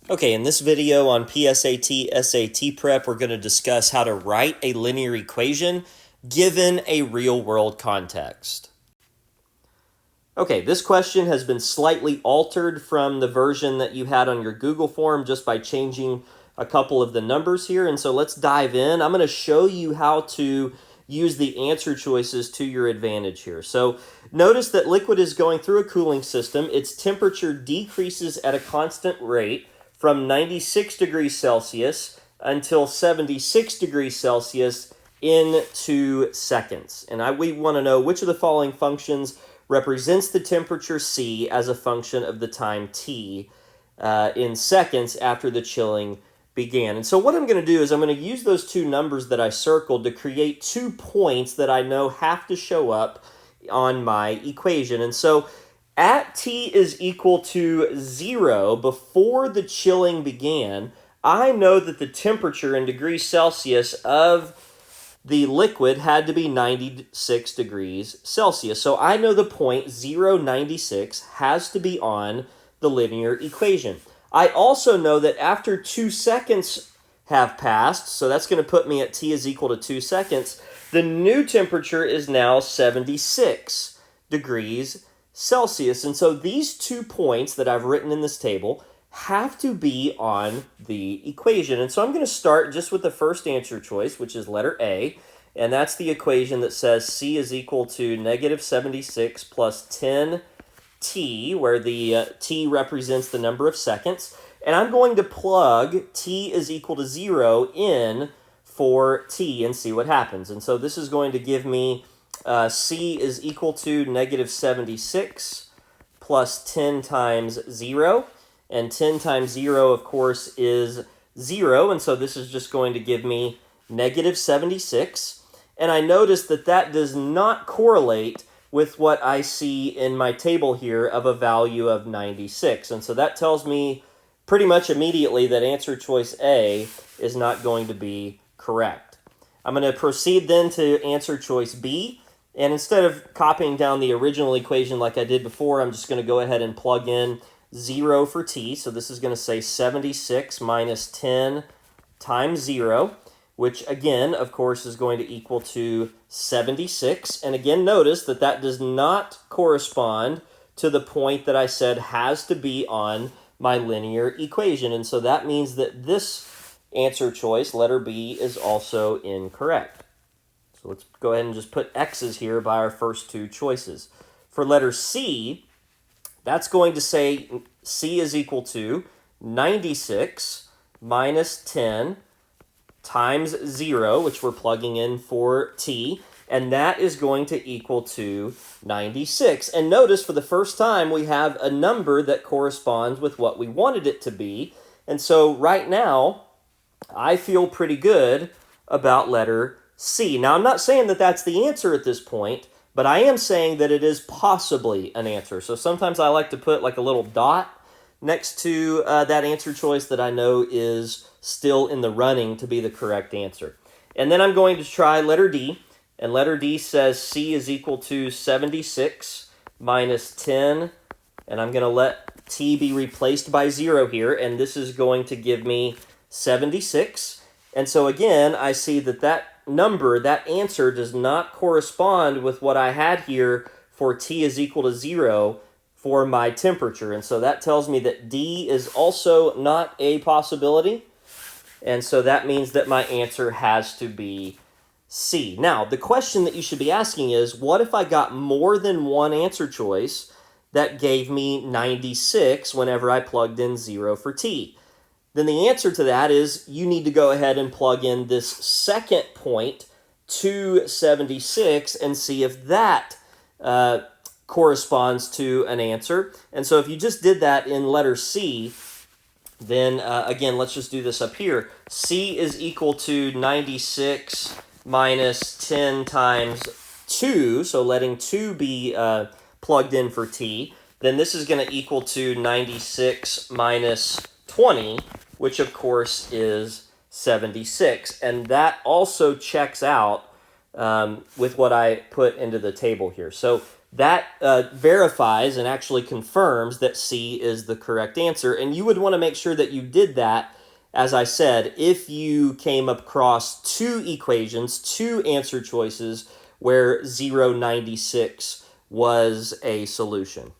Okay, in this video on PSAT, SAT prep, we're going to discuss how to write a linear equation given a real-world context. Okay, this question has been slightly altered from the version that you had on your Google form just by changing a couple of the numbers here. And so let's dive in. I'm going to show you how to use the answer choices to your advantage here. So notice that liquid is going through a cooling system. Its temperature decreases at a constant rate from 96 degrees Celsius until 76 degrees Celsius in 2 seconds. And we want to know which of the following functions represents the temperature C as a function of the time T in seconds after the chilling began. And so what I'm going to do is I'm going to use those two numbers that I circled to create 2 points that I know have to show up on my equation. And so at T is equal to 0, before the chilling began, I know that the temperature in degrees Celsius of the liquid had to be 96 degrees Celsius. So I know the point 0, 96 has to be on the linear equation. I also know that after 2 seconds have passed, so that's going to put me at T is equal to 2 seconds, the new temperature is now 76 degrees Celsius. And so these 2 points that I've written in this table have to be on the equation. And so I'm going to start just with the first answer choice, which is letter A. And that's the equation that says C is equal to negative 76 plus 10t, where the t represents the number of seconds. And I'm going to plug t is equal to 0 in for t and see what happens. And so this is going to give me C is equal to negative 76 plus 10 times 0. And 10 times 0, of course, is 0. And so this is just going to give me negative 76. And I notice that that does not correlate with what I see in my table here of a value of 96. And so that tells me pretty much immediately that answer choice A is not going to be correct. I'm going to proceed then to answer choice B. And instead of copying down the original equation like I did before, I'm just going to go ahead and plug in 0 for t. So this is going to say 76 minus 10 times 0, which again, of course, is going to equal to 76. And again, notice that that does not correspond to the point that I said has to be on my linear equation. And so that means that this answer choice, letter B, is also incorrect. So let's go ahead and just put X's here by our first 2 choices. For letter C, that's going to say C is equal to 96 minus 10 times 0, which we're plugging in for t, and that is going to equal to 96. And notice for the first time we have a number that corresponds with what we wanted it to be. And so right now, I feel pretty good about letter C. Now, I'm not saying that that's the answer at this point, but I am saying that it is possibly an answer. So sometimes I like to put like a little dot next to that answer choice that I know is still in the running to be the correct answer. And then I'm going to try letter D. And letter D says C is equal to 76 minus 10. And I'm going to let T be replaced by 0 here. And this is going to give me 76. And so again, I see that that number, that answer, does not correspond with what I had here for T is equal to 0 for my temperature. And so that tells me that D is also not a possibility. And so that means that my answer has to be C. Now, the question that you should be asking is, what if I got more than one answer choice that gave me 96 whenever I plugged in 0 for T? Then the answer to that is you need to go ahead and plug in this second point, 276, and see if that corresponds to an answer. And so if you just did that in letter C, then again, let's just do this up here. C is equal to 96 minus 10 times 2, so letting 2 be plugged in for T. Then this is going to equal to 96 minus 20, which of course is 76. And that also checks out with what I put into the table here. So that verifies and actually confirms that C is the correct answer. And you would want to make sure that you did that, as I said, if you came across two equations, two answer choices where 096 was a solution.